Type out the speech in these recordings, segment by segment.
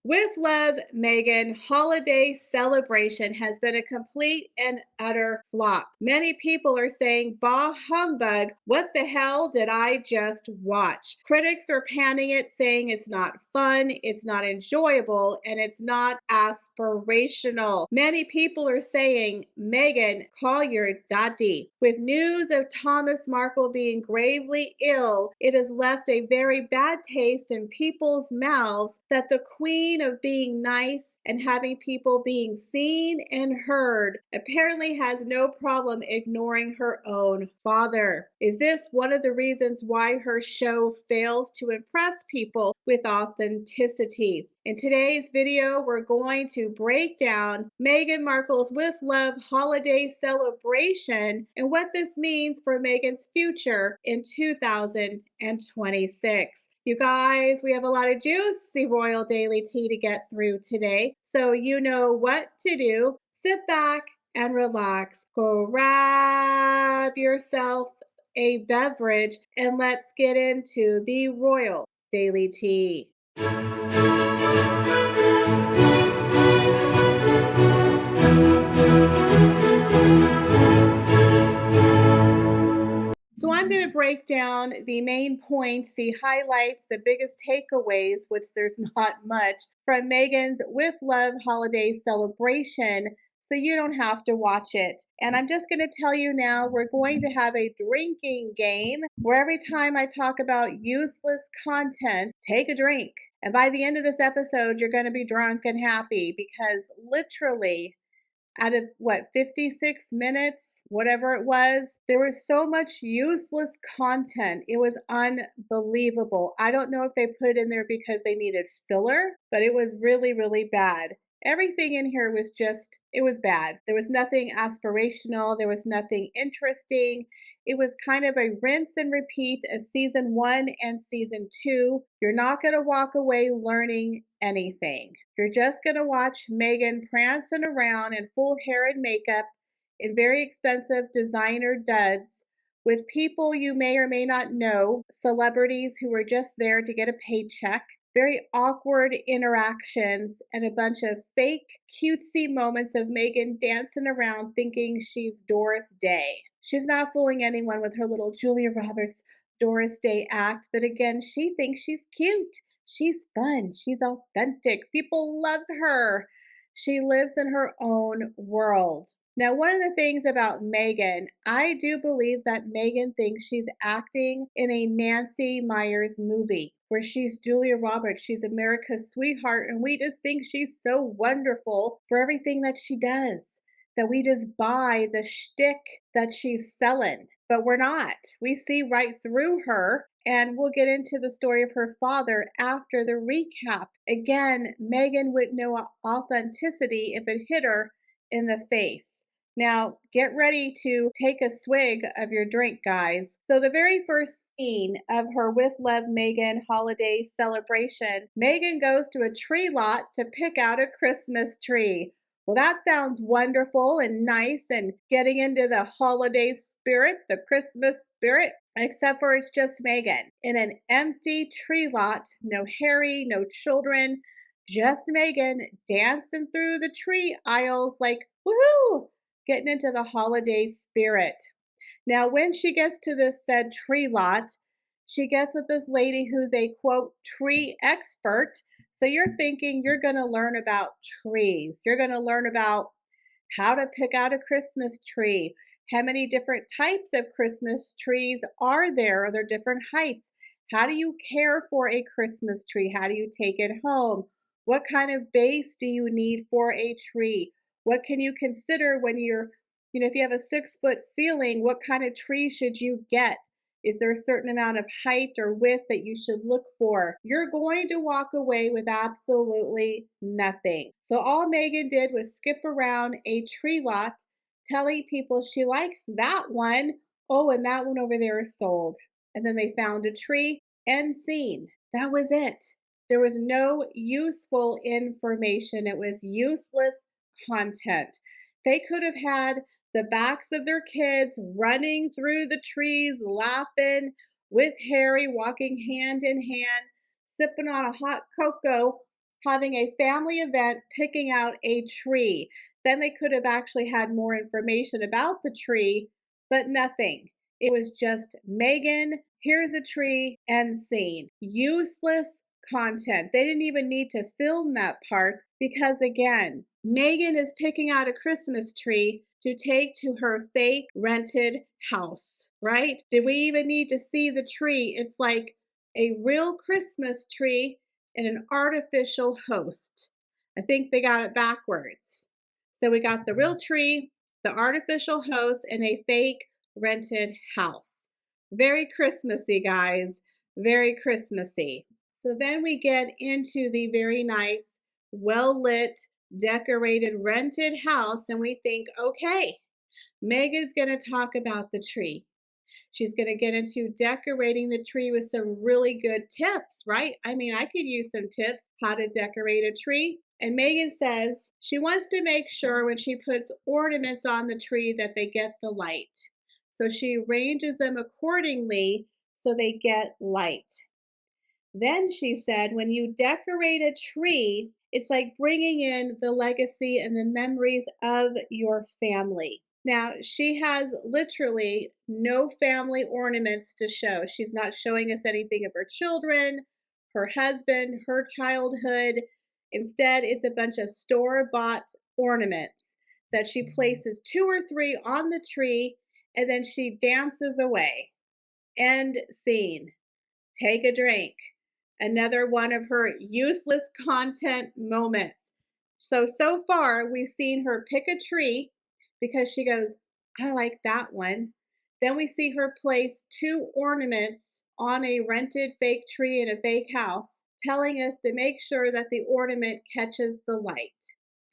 With love, Meghan, holiday celebration has been a complete and utter flop. Many people are saying, bah humbug, what the hell did I just watch? Critics are panning it, saying it's not fun, it's not enjoyable, and it's not aspirational. Many people are saying, Meghan, call your daddy. With news of Thomas Markle being gravely ill, it has left a very bad taste in people's mouths that the queen of being nice and having people being seen and heard apparently has no problem ignoring her own father. Is this one of the reasons why her show fails to impress people with authenticity? In today's video, we're going to break down Meghan Markle's With Love holiday celebration and what this means for Meghan's future in 2026. You guys, we have a lot of juicy royal daily tea to get through today, so you know what to do. Sit back and relax. Grab yourself a beverage and let's get into the royal daily tea. So I'm going to break down the main points, the highlights, the biggest takeaways, which there's not much, from Meghan's With Love holiday celebration, so you don't have to watch it. And I'm just going to tell you now, we're going to have a drinking game where every time I talk about useless content, take a drink. And by the end of this episode, you're going to be drunk and happy because literally, out of 56 minutes, whatever it was, there was so much useless content. It was unbelievable. I don't know if they put it in there because they needed filler, but it was really, really bad. Everything in here was just, it was bad. There was nothing aspirational. There was nothing interesting. It was kind of a rinse and repeat of season 1 and season 2. You're not going to walk away learning anything. You're just going to watch Meghan prancing around in full hair and makeup in very expensive designer duds with people you may or may not know, celebrities who were just there to get a paycheck. Very awkward interactions and a bunch of fake cutesy moments of Meghan dancing around thinking she's Doris Day. She's not fooling anyone with her little Julia Roberts Doris Day act, but again, she thinks she's cute. She's fun. She's authentic. People love her. She lives in her own world. Now, one of the things about Meghan, I do believe that Meghan thinks she's acting in a Nancy Meyers movie where she's Julia Roberts. She's America's sweetheart, and we just think she's so wonderful for everything that she does, that we just buy the shtick that she's selling. But we're not. We see right through her. And we'll get into the story of her father after the recap. Again, Meghan wouldn't know authenticity if it hit her in the face. Now, get ready to take a swig of your drink, guys. So the very first scene of her With Love Meghan holiday celebration, Meghan goes to a tree lot to pick out a Christmas tree. Well, that sounds wonderful and nice and getting into the holiday spirit, the Christmas spirit, except for it's just Meghan in an empty tree lot. No Harry, no children, just Meghan dancing through the tree aisles like, woohoo, getting into the holiday spirit. Now, when she gets to this said tree lot, she gets with this lady who's a, quote, tree expert. So you're thinking you're going to learn about trees. You're going to learn about how to pick out a Christmas tree. How many different types of Christmas trees are there? Are there different heights? How do you care for a Christmas tree? How do you take it home? What kind of base do you need for a tree? What can you consider when you're, if you have a 6-foot ceiling, what kind of tree should you get? Is there a certain amount of height or width that you should look for? You're going to walk away with absolutely nothing. So all Meghan did was skip around a tree lot, telling people she likes that one. Oh, and that one over there is sold. And then they found a tree and scene. That was it. There was no useful information. It was useless content. They could have had the backs of their kids running through the trees, laughing with Harry, walking hand in hand, sipping on a hot cocoa, having a family event, picking out a tree. Then they could have actually had more information about the tree, but nothing. It was just Meghan, here's a tree, and scene. Useless content. They didn't even need to film that part because, again, Meghan is picking out a Christmas tree to take to her fake rented house, right? Did we even need to see the tree? It's like a real Christmas tree and an artificial host. I think they got it backwards. So we got the real tree, the artificial host, and a fake rented house. Very Christmassy, guys. Very Christmassy. So then we get into the very nice, well lit, decorated, rented house, and we think, okay, Megan's going to talk about the tree. She's going to get into decorating the tree with some really good tips, right? I mean, I could use some tips how to decorate a tree. And Meghan says she wants to make sure when she puts ornaments on the tree that they get the light. So she arranges them accordingly so they get light. Then she said, when you decorate a tree, it's like bringing in the legacy and the memories of your family. Now, she has literally no family ornaments to show. She's not showing us anything of her children, her husband, her childhood. Instead, it's a bunch of store bought ornaments that she places 2 or 3 on the tree and then she dances away. End scene. Take a drink. Another one of her useless content moments. So far, we've seen her pick a tree because she goes, I like that one. Then we see her place 2 ornaments on a rented fake tree in a fake house, telling us to make sure that the ornament catches the light.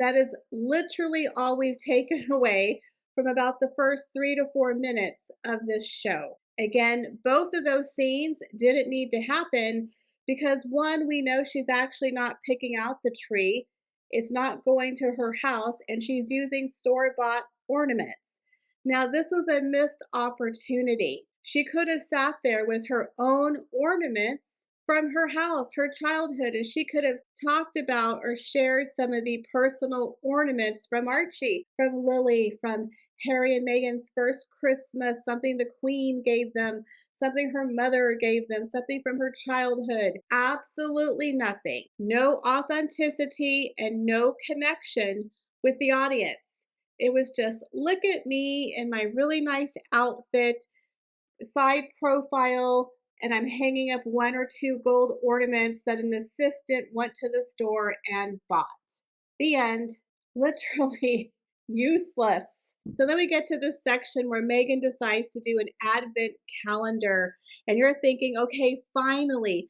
That is literally all we've taken away from about the first 3 to 4 minutes of this show. Again, both of those scenes didn't need to happen because one, we know she's actually not picking out the tree. It's not going to her house and she's using store-bought ornaments. Now, this was a missed opportunity. She could have sat there with her own ornaments from her house, her childhood, and she could have talked about or shared some of the personal ornaments from Archie, from Lily, from Harry and Meghan's first Christmas, something the Queen gave them, something her mother gave them, something from her childhood. Absolutely nothing. No authenticity and no connection with the audience. It was just, look at me in my really nice outfit, side profile, and I'm hanging up 1 or 2 gold ornaments that an assistant went to the store and bought. The end. Literally useless. So then we get to this section where Meghan decides to do an advent calendar, and you're thinking, okay, finally,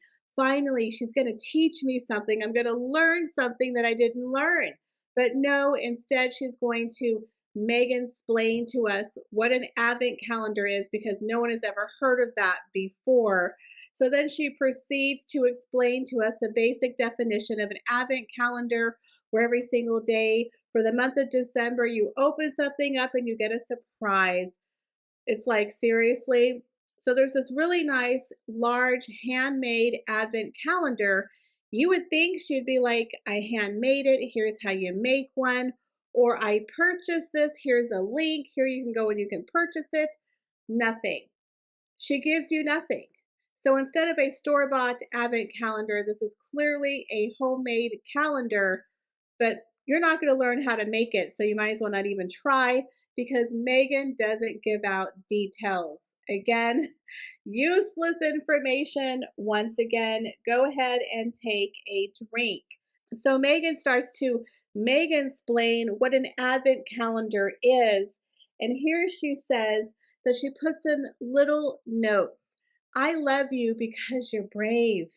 she's going to teach me something. I'm going to learn something that I didn't learn. But no, instead, she's going to Meghan explain to us what an advent calendar is because no one has ever heard of that before. So then she proceeds to explain to us the basic definition of an advent calendar, where every single day for the month of December, you open something up and you get a surprise. It's like, seriously? So there's this really nice, large, handmade advent calendar. You would think she'd be like, I handmade it. Here's how you make one. Or I purchased this. Here's a link. Here you can go and you can purchase it. Nothing. She gives you nothing. So instead of a store-bought advent calendar, this is clearly a homemade calendar, but you're not going to learn how to make it, so you might as well not even try because Meghan doesn't give out details. Again, useless information. Once again, go ahead and take a drink. So Meghan starts to explain what an advent calendar is. And here she says that she puts in little notes. I love you because you're brave.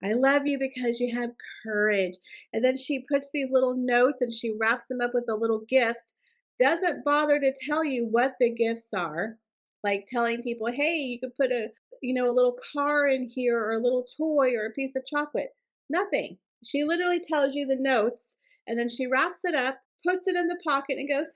I love you because you have courage. And then she puts these little notes and she wraps them up with a little gift. Doesn't bother to tell you what the gifts are, like telling people, hey, you could put a little car in here or a little toy or a piece of chocolate. Nothing. She literally tells you the notes and then she wraps it up, puts it in the pocket and goes,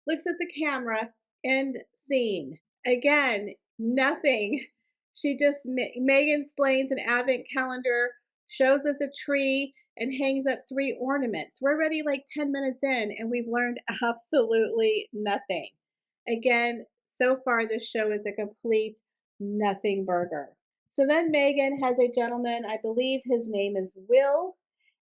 looks at the camera, end scene. Again, nothing. She just, Meghan explains an advent calendar, shows us a tree, and hangs up 3 ornaments. We're already like 10 minutes in and we've learned absolutely nothing. Again, so far, this show is a complete nothing burger. So then Megan has a gentleman, I believe his name is Will,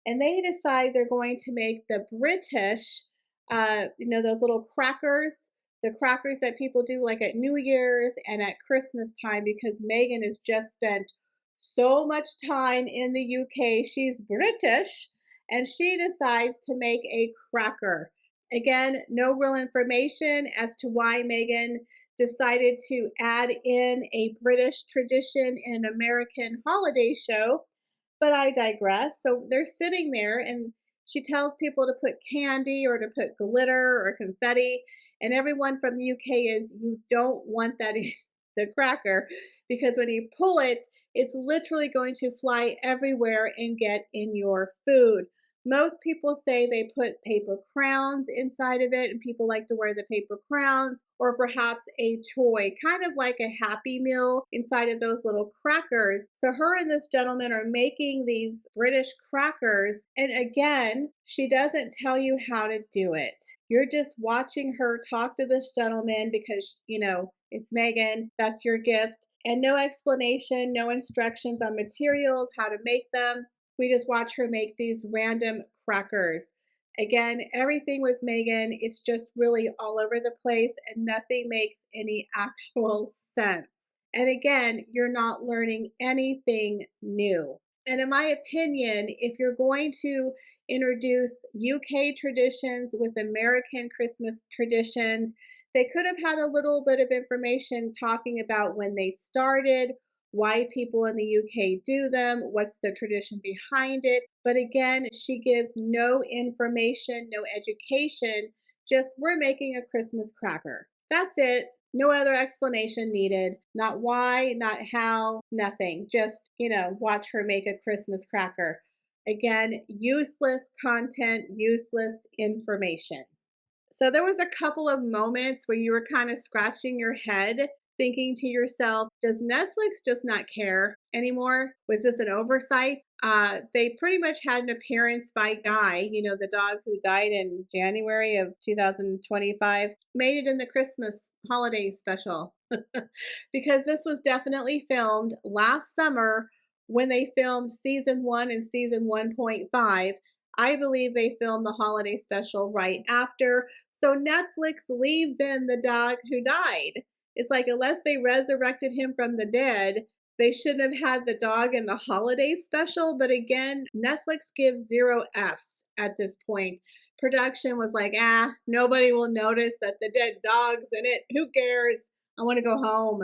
and they decide they're going to make the British, those little crackers, the crackers that people do like at New Year's and at Christmas time, because Megan has just spent so much time in the UK. She's British and she decides to make a cracker. Again, no real information as to why Megan decided to add in a British tradition in an American holiday show, but I digress. So they're sitting there and she tells people to put candy or to put glitter or confetti, and everyone from the UK is, you don't want that in the cracker because when you pull it, it's literally going to fly everywhere and get in your food. Most people say they put paper crowns inside of it, and people like to wear the paper crowns, or perhaps a toy, kind of like a Happy Meal inside of those little crackers. So, her and this gentleman are making these British crackers, and again, she doesn't tell you how to do it. You're just watching her talk to this gentleman because, it's Megan, that's your gift, and no explanation, no instructions on materials, how to make them. We just watch her make these random crackers. Again, everything with Megan, it's just really all over the place and nothing makes any actual sense. And again, you're not learning anything new. And in my opinion, if you're going to introduce UK traditions with American Christmas traditions, they could have had a little bit of information talking about when they started, why people in the UK do them, what's the tradition behind it. But again, she gives no information, no education, just we're making a Christmas cracker. That's it. No other explanation needed. Not why, not how, nothing. Just, watch her make a Christmas cracker. Again, useless content, useless information. So there was a couple of moments where you were kind of scratching your head thinking to yourself, does Netflix just not care anymore? Was this an oversight? They pretty much had an appearance by Guy, the dog who died in January of 2025, made it in the Christmas holiday special because this was definitely filmed last summer when they filmed season 1 and season 1.5. I believe they filmed the holiday special right after. So Netflix leaves in the dog who died. It's like, unless they resurrected him from the dead, they shouldn't have had the dog in the holiday special. But again, Netflix gives 0 Fs at this point. Production was like, nobody will notice that the dead dog's in it. Who cares? I want to go home.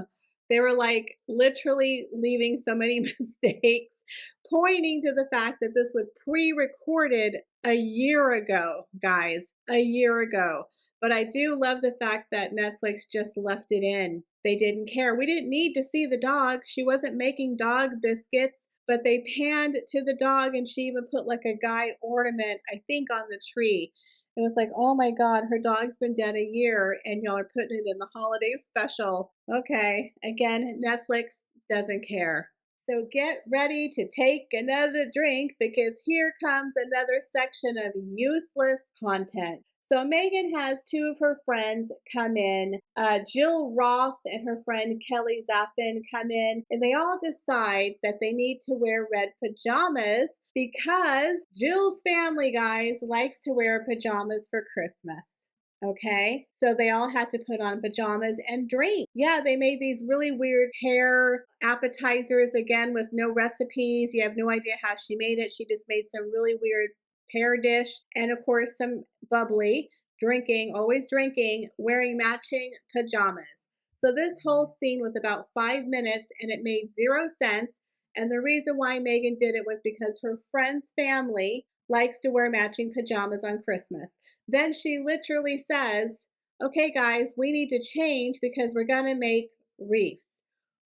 They were like literally leaving so many mistakes, pointing to the fact that this was pre-recorded a year ago, guys, a year ago. But I do love the fact that Netflix just left it in. They didn't care. We didn't need to see the dog. She wasn't making dog biscuits, but they panned to the dog and she even put like a Guy ornament, I think, on the tree. It was like, oh my God, her dog's been dead a year and y'all are putting it in the holiday special. Okay, again, Netflix doesn't care. So get ready to take another drink because here comes another section of useless content. So Megan has 2 of her friends come in. Jill Roth and her friend Kelly Zappin come in, and they all decide that they need to wear red pajamas because Jill's family, guys, likes to wear pajamas for Christmas. Okay, so they all had to put on pajamas and drink. Yeah, they made these really weird hair appetizers, again, with no recipes. You have no idea how she made it. She just made some really weird pear dish, and of course, some bubbly, drinking, always drinking, wearing matching pajamas. So this whole scene was about 5 minutes and it made 0 sense. And the reason why Megan did it was because her friend's family likes to wear matching pajamas on Christmas. Then she literally says, okay, guys, we need to change because we're going to make wreaths.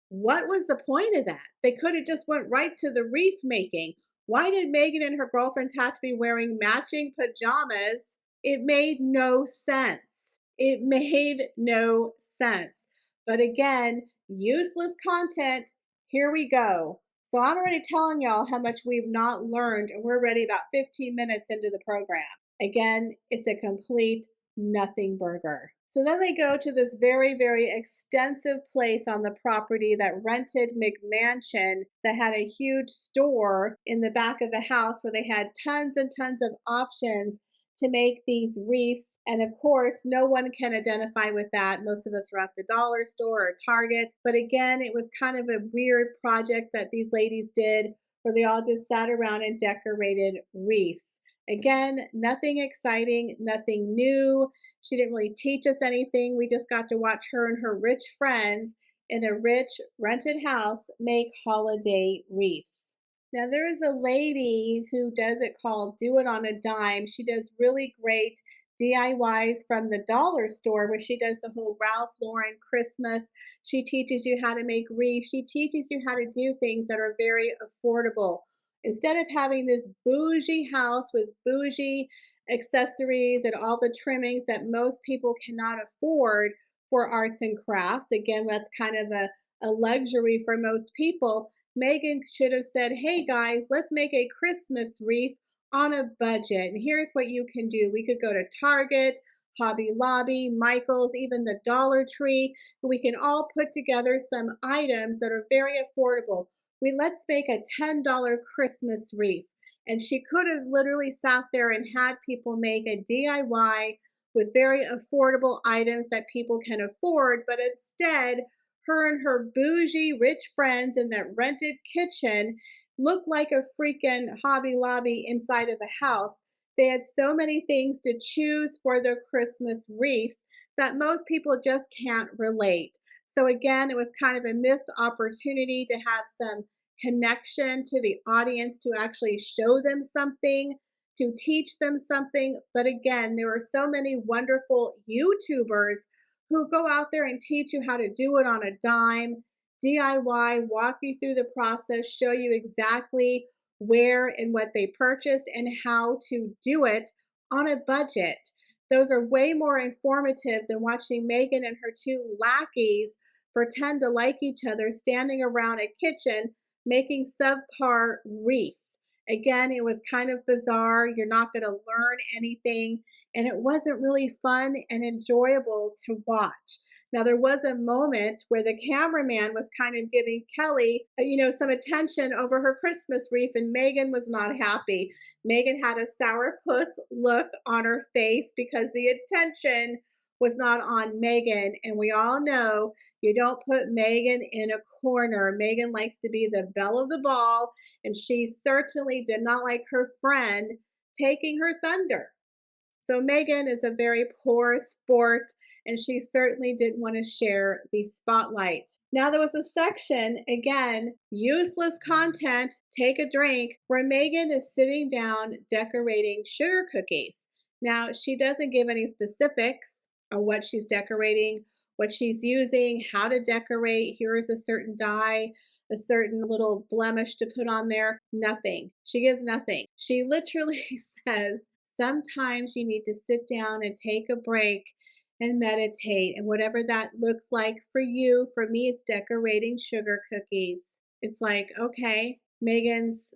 What was the point of that? They could have just went right to the wreath making. Why did Megan and her girlfriends have to be wearing matching pajamas? It made no sense. It made no sense. But again, useless content. Here we go. So I'm already telling y'all how much we've not learned, and we're already about 15 minutes into the program. Again, it's a complete nothing burger. So then they go to this very, very extensive place on the property that rented McMansion that had a huge store in the back of the house where they had tons and tons of options to make these reefs. And of course, no one can identify with that. Most of us are at the dollar store or Target. But again, it was kind of a weird project that these ladies did where they all just sat around and decorated reefs. Again, nothing exciting, nothing new. She didn't really teach us anything. We just got to watch her and her rich friends in a rich rented house make holiday wreaths. Now, there is a lady who does it called Do It on a Dime. She does really great DIYs from the dollar store where she does the whole Ralph Lauren Christmas. She teaches you how to make wreaths. She teaches you how to do things that are very affordable. Instead of having this bougie house with bougie accessories and all the trimmings that most people cannot afford for arts and crafts, again, that's kind of a luxury for most people. Meghan should have said, hey guys, let's make a Christmas wreath on a budget. And here's what you can do. We could go to Target, Hobby Lobby, Michael's, even the Dollar Tree. And we can all put together some items that are very affordable. Let's make a $10 Christmas wreath. And she could have literally sat there and had people make a DIY with very affordable items that people can afford, but instead, her and her bougie rich friends in that rented kitchen looked like a freaking Hobby Lobby inside of the house. They had so many things to choose for their Christmas wreaths that most people just can't relate. So, again, it was kind of a missed opportunity to have some connection to the audience to actually show them something, to teach them something. But again, there are so many wonderful YouTubers who go out there and teach you how to do it on a dime, DIY, walk you through the process, show you exactly where and what they purchased and how to do it on a budget. Those are way more informative than watching Meghan and her two lackeys pretend to like each other standing around a kitchen making subpar wreaths. Again, it was kind of bizarre. You're not going to learn anything, and it wasn't really fun and enjoyable to watch. Now, there was a moment where the cameraman was kind of giving Kelly, some attention over her Christmas wreath, and Meghan was not happy. Meghan had a sourpuss look on her face because the attention was not on Meghan. And we all know you don't put Meghan in a corner. Meghan likes to be the belle of the ball, and she certainly did not like her friend taking her thunder. So Meghan is a very poor sport, and she certainly didn't want to share the spotlight. Now, there was a section, again, useless content, take a drink, where Meghan is sitting down decorating sugar cookies. Now, she doesn't give any specifics on what she's decorating, what she's using, how to decorate. Here is a certain dye, a certain little blemish to put on there. Nothing. She gives nothing. She literally says, sometimes you need to sit down and take a break and meditate. And whatever that looks like for you, for me, it's decorating sugar cookies. It's like, okay, Meghan's,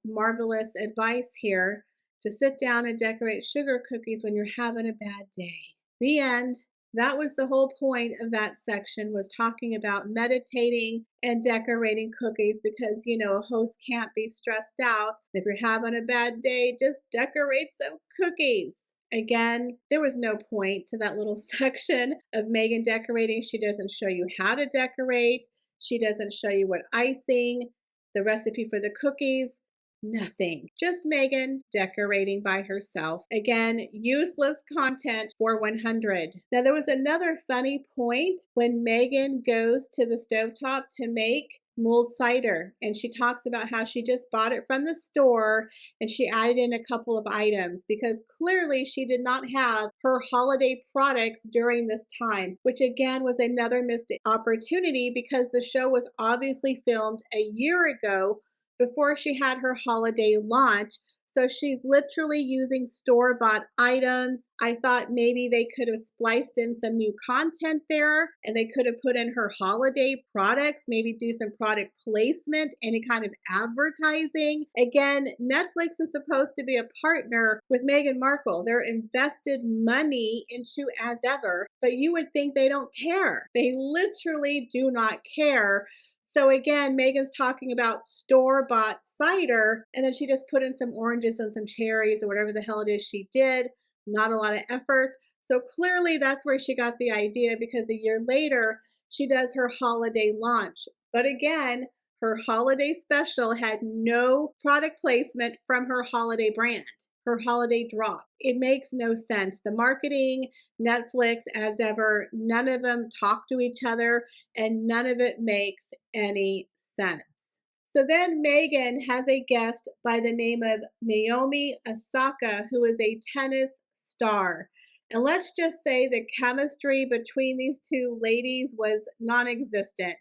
marvelous advice here to sit down and decorate sugar cookies when you're having a bad day. The end. That was the whole point of that section, was talking about meditating and decorating cookies because, a host can't be stressed out. If you're having a bad day, just decorate some cookies. Again, there was no point to that little section of Meghan decorating. She doesn't show you how to decorate. She doesn't show you what icing, the recipe for the cookies. Nothing. Just Meghan decorating by herself. Again, useless content for 100. Now, there was another funny point when Meghan goes to the stovetop to make mulled cider, and she talks about how she just bought it from the store and she added in a couple of items because clearly she did not have her holiday products during this time, which again was another missed opportunity because the show was obviously filmed a year ago before she had her holiday launch. So she's literally using store-bought items. I thought maybe they could have spliced in some new content there and they could have put in her holiday products, maybe do some product placement, any kind of advertising. Again, Netflix is supposed to be a partner with Meghan Markle. They're invested money into as ever, but you would think they don't care. They literally do not care. So again, Megan's talking about store-bought cider, and then she just put in some oranges and some cherries or whatever the hell it is she did. Not a lot of effort. So clearly that's where she got the idea, because a year later, she does her holiday launch. But again, her holiday special had no product placement from her holiday brand, her holiday drop. It makes no sense. The marketing, Netflix, as ever, none of them talk to each other and none of it makes any sense. So then Meghan has a guest by the name of Naomi Osaka, who is a tennis star. And let's just say the chemistry between these two ladies was non existent.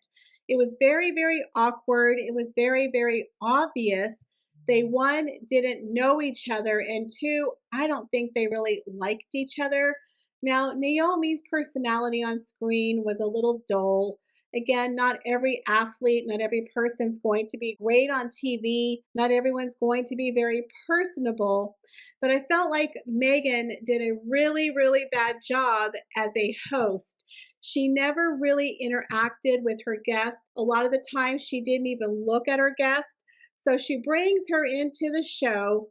It was very, very awkward. It was very, very obvious. They, one, didn't know each other, and two, I don't think they really liked each other. Now, Naomi's personality on screen was a little dull. Again, not every athlete, not every person's going to be great on TV. Not everyone's going to be very personable. But I felt like Meghan did a really, really bad job as a host. She never really interacted with her guest. A lot of the time, she didn't even look at her guest. So she brings her into the show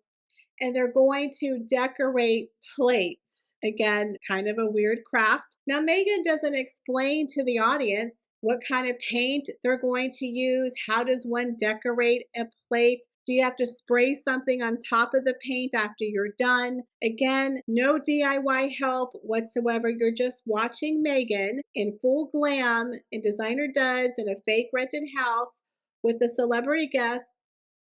and they're going to decorate plates. Again, kind of a weird craft. Now, Meghan doesn't explain to the audience what kind of paint they're going to use. How does one decorate a plate? Do you have to spray something on top of the paint after you're done? Again, no DIY help whatsoever. You're just watching Meghan in full glam, in designer duds, in a fake rented house with a celebrity guest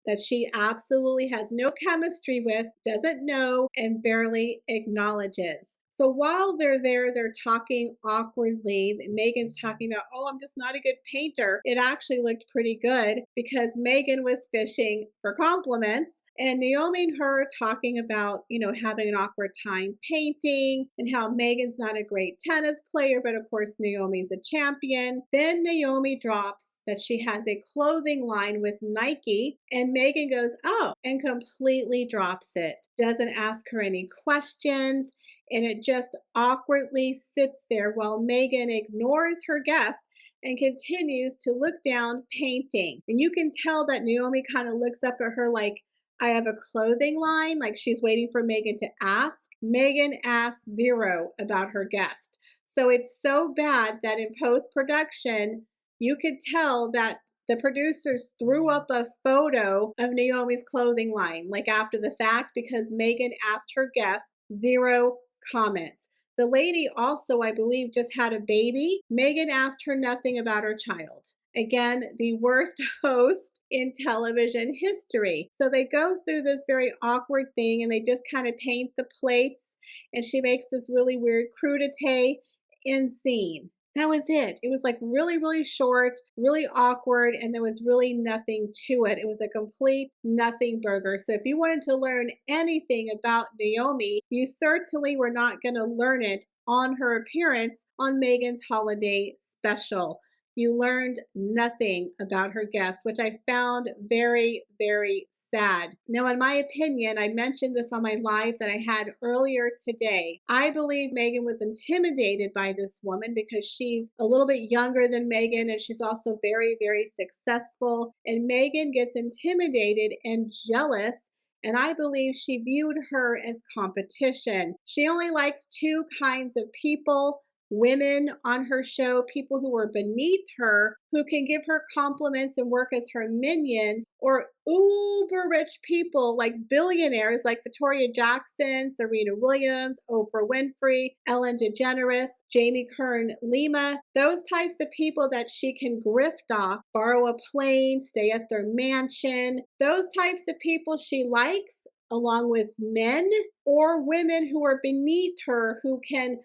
that she absolutely has no chemistry with, doesn't know, and barely acknowledges. So while they're there, they're talking awkwardly. Meghan's talking about, oh, I'm just not a good painter. It actually looked pretty good because Meghan was fishing for compliments. And Naomi and her are talking about, having an awkward time painting and how Meghan's not a great tennis player, but of course, Naomi's a champion. Then Naomi drops that she has a clothing line with Nike, and Meghan goes, oh, and completely drops it. Doesn't ask her any questions. And it just awkwardly sits there while Meghan ignores her guest and continues to look down painting. And you can tell that Naomi kind of looks up at her like, I have a clothing line, like she's waiting for Meghan to ask. Meghan asks zero about her guest. So it's so bad that in post-production, you could tell that the producers threw up a photo of Naomi's clothing line, like after the fact, because Meghan asked her guest zero comments. The lady also, I believe, just had a baby. Meghan asked her nothing about her child. Again, the worst host in television history. So they go through this very awkward thing and they just kind of paint the plates, and she makes this really weird crudité in scene. That was it. It was like really, really short, really awkward, and there was really nothing to it. It was a complete nothing burger. So if you wanted to learn anything about Naomi, you certainly were not going to learn it on her appearance on Meghan's holiday special. You learned nothing about her guest, which I found very, very sad. Now, in my opinion, I mentioned this on my live that I had earlier today. I believe Meghan was intimidated by this woman because she's a little bit younger than Meghan, and she's also very, very successful. And Meghan gets intimidated and jealous, and I believe she viewed her as competition. She only likes two kinds of people: women on her show, people who are beneath her, who can give her compliments and work as her minions, or uber rich people like billionaires like Victoria Jackson, Serena Williams, Oprah Winfrey, Ellen DeGeneres, Jamie Kern Lima, those types of people that she can grift off, borrow a plane, stay at their mansion, those types of people she likes, along with men or women who are beneath her, who can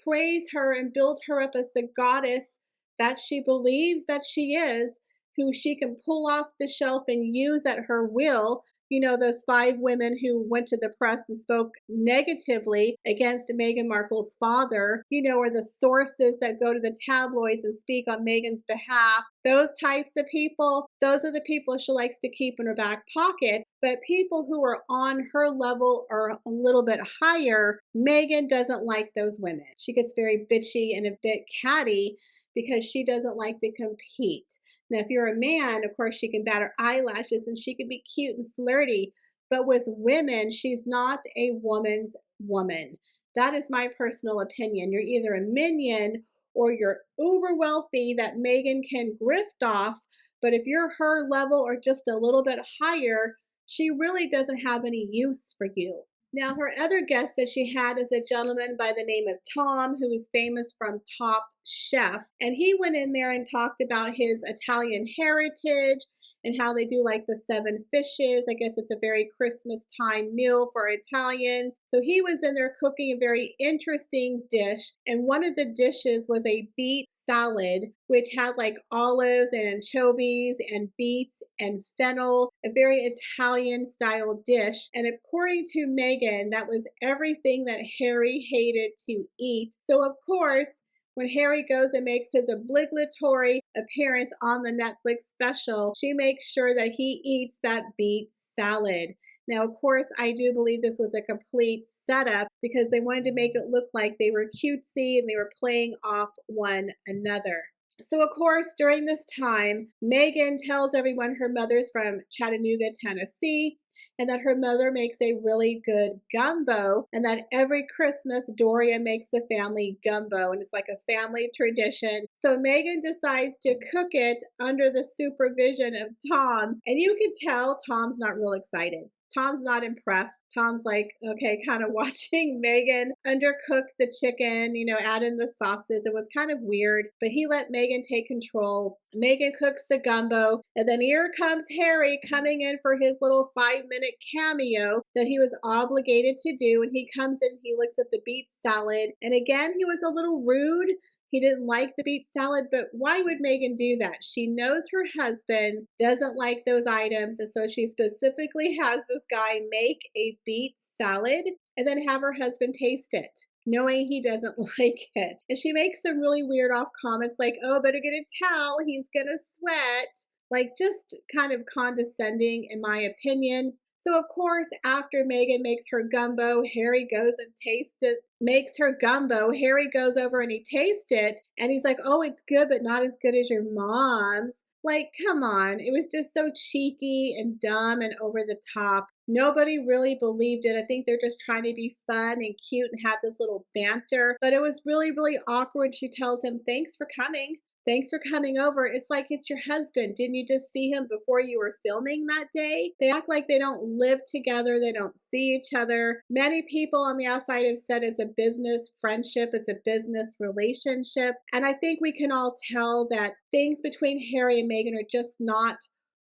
praise her and build her up as the goddess that she believes that she is. who she can pull off the shelf and use at her will. You know, those 5 women who went to the press and spoke negatively against Meghan Markle's father, you know, or the sources that go to the tabloids and speak on Meghan's behalf. Those types of people, those are the people she likes to keep in her back pocket. But people who are on her level or a little bit higher, Meghan doesn't like those women. She gets very bitchy and a bit catty because she doesn't like to compete. Now, if you're a man, of course, she can bat her eyelashes and she can be cute and flirty. But with women, she's not a woman's woman. That is my personal opinion. You're either a minion or you're uber wealthy that Meghan can grift off. But if you're her level or just a little bit higher, she really doesn't have any use for you. Now, her other guest that she had is a gentleman by the name of Tom, who is famous from Top Chef. And he went in there and talked about his Italian heritage and how they do like the 7 fishes. I guess it's a very Christmas time meal for Italians. So he was in there cooking a very interesting dish. And one of the dishes was a beet salad, which had like olives and anchovies and beets and fennel, a very Italian style dish. And according to Meghan, that was everything that Harry hated to eat. So of course, when Harry goes and makes his obligatory appearance on the Netflix special, she makes sure that he eats that beet salad. Now, of course, I do believe this was a complete setup because they wanted to make it look like they were cutesy and they were playing off one another. So, of course, during this time, Meghan tells everyone her mother's from Chattanooga, Tennessee, and that her mother makes a really good gumbo, and that every Christmas Doria makes the family gumbo, and it's like a family tradition. So Meghan decides to cook it under the supervision of Tom, and you can tell Tom's not real excited. Tom's not impressed. Tom's like, okay, kind of watching Meghan undercook the chicken, you know, add in the sauces. It was kind of weird, but he let Meghan take control. Meghan cooks the gumbo, and then here comes Harry coming in for his little 5-minute cameo that he was obligated to do. And he comes in, he looks at the beet salad, and again, he was a little rude. He didn't like the beet salad, but why would Meghan do that? She knows her husband doesn't like those items, and so she specifically has this guy make a beet salad and then have her husband taste it, knowing he doesn't like it. And she makes some really weird off comments like, oh, better get a towel, he's gonna sweat. Like, just kind of condescending, in my opinion. So, of course, after Meghan makes her gumbo, Harry goes and tastes it, makes her gumbo. Harry goes over and he tastes it, and he's like, oh, it's good, but not as good as your mom's. Like, come on. It was just so cheeky and dumb and over the top. Nobody really believed it. I think they're just trying to be fun and cute and have this little banter. But it was really, really awkward. She tells him, thanks for coming. Thanks for coming over. It's like it's your husband. Didn't you just see him before you were filming that day? They act like they don't live together. They don't see each other. Many people on the outside have said it's a business friendship. It's a business relationship. And I think we can all tell that things between Harry and Meghan are just not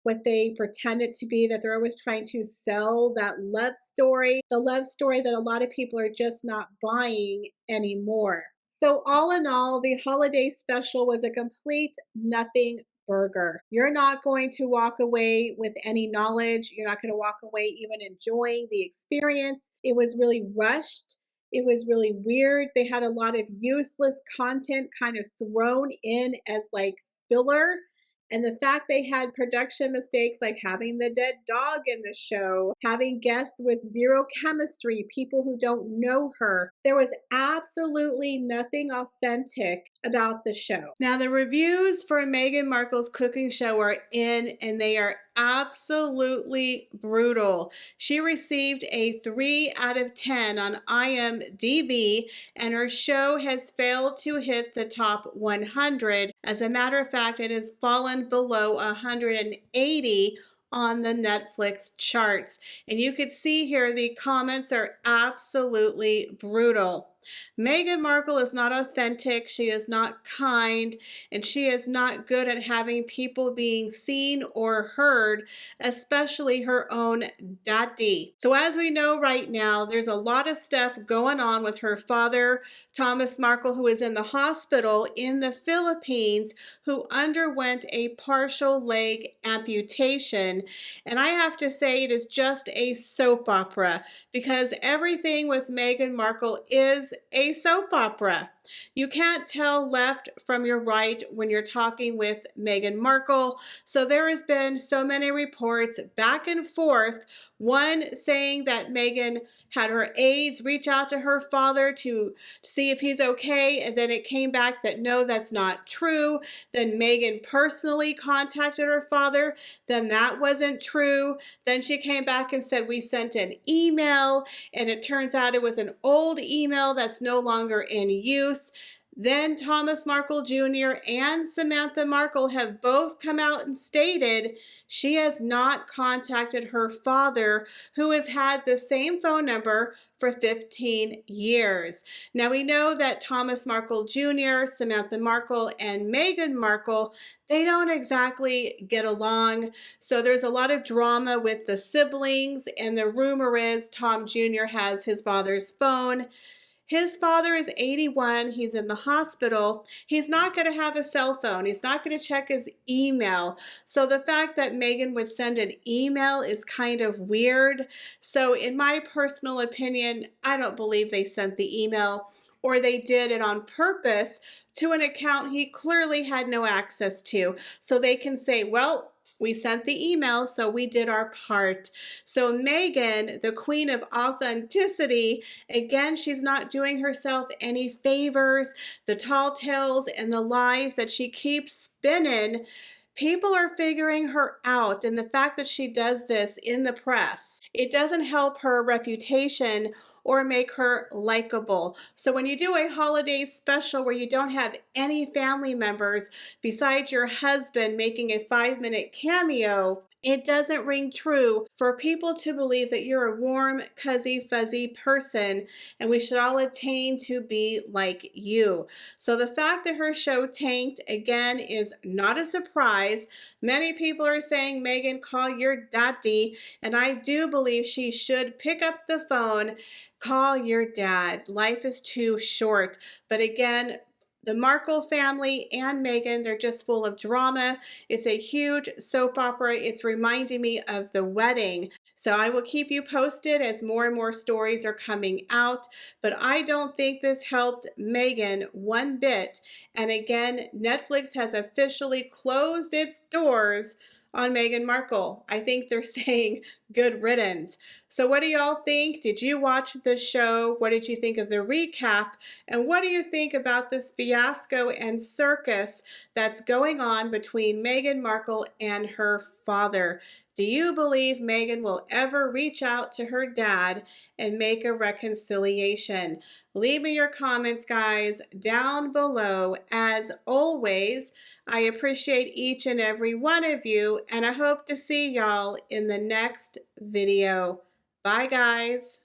what they pretend it to be, that they're always trying to sell that love story, the love story that a lot of people are just not buying anymore. So all in all, the holiday special was a complete nothing burger. You're not going to walk away with any knowledge. You're not going to walk away even enjoying the experience. It was really rushed. It was really weird. They had a lot of useless content kind of thrown in as like filler. And the fact they had production mistakes like having the dead dog in the show, having guests with zero chemistry, people who don't know her. There was absolutely nothing authentic about the show. Now, the reviews for Meghan Markle's cooking show are in, and they are absolutely brutal. She received a 3 out of 10 on IMDb, and her show has failed to hit the top 100. As a matter of fact, it has fallen below 180 on the Netflix charts. And you could see here the comments are absolutely brutal. Meghan Markle is not authentic, she is not kind, and she is not good at having people being seen or heard, especially her own daddy. So as we know right now, there's a lot of stuff going on with her father, Thomas Markle, who is in the hospital in the Philippines, who underwent a partial leg amputation. And I have to say, it is just a soap opera, because everything with Meghan Markle is a soap opera. You can't tell left from your right when you're talking with Meghan Markle. So there has been so many reports back and forth, one saying that Meghan had her aides reach out to her father to see if he's okay, and then it came back that no, that's not true. Then Meghan personally contacted her father, then that wasn't true. Then she came back and said we sent an email, and it turns out it was an old email that's no longer in use. Then Thomas Markle Jr. and Samantha Markle have both come out and stated she has not contacted her father, who has had the same phone number for 15 years. Now we know that Thomas Markle Jr., Samantha Markle, and Meghan Markle, they don't exactly get along. So there's a lot of drama with the siblings, and the rumor is Tom Jr. has his father's phone. His father is 81. He's in the hospital. He's not going to have a cell phone. He's not going to check his email. So the fact that Meghan would send an email is kind of weird. So in my personal opinion, I don't believe they sent the email, or they did it on purpose to an account he clearly had no access to. So they can say, well, we sent the email, so we did our part. So Meghan, the queen of authenticity, again, she's not doing herself any favors. The tall tales and the lies that she keeps spinning, people are figuring her out. And the fact that she does this in the press, it doesn't help her reputation or make her likable. So when you do a holiday special where you don't have any family members besides your husband making a 5-minute cameo, it doesn't ring true for people to believe that you're a warm, cuzzy, fuzzy person, and we should all attain to be like you. So the fact that her show tanked, again, is not a surprise. Many people are saying, Meghan, call your daddy, and I do believe she should pick up the phone, call your dad. Life is too short. But again, the Markle family and Meghan, they're just full of drama. It's a huge soap opera. It's reminding me of The Wedding. So I will keep you posted as more and more stories are coming out. But I don't think this helped Meghan one bit. And again, Netflix has officially closed its doors on Meghan Markle. I think they're saying good riddance. So what do y'all think? Did you watch the show? What did you think of the recap? And what do you think about this fiasco and circus that's going on between Meghan Markle and her father? Do you believe Meghan will ever reach out to her dad and make a reconciliation? Leave me your comments, guys, down below. As always, I appreciate each and every one of you, and I hope to see y'all in the next video. Bye, guys.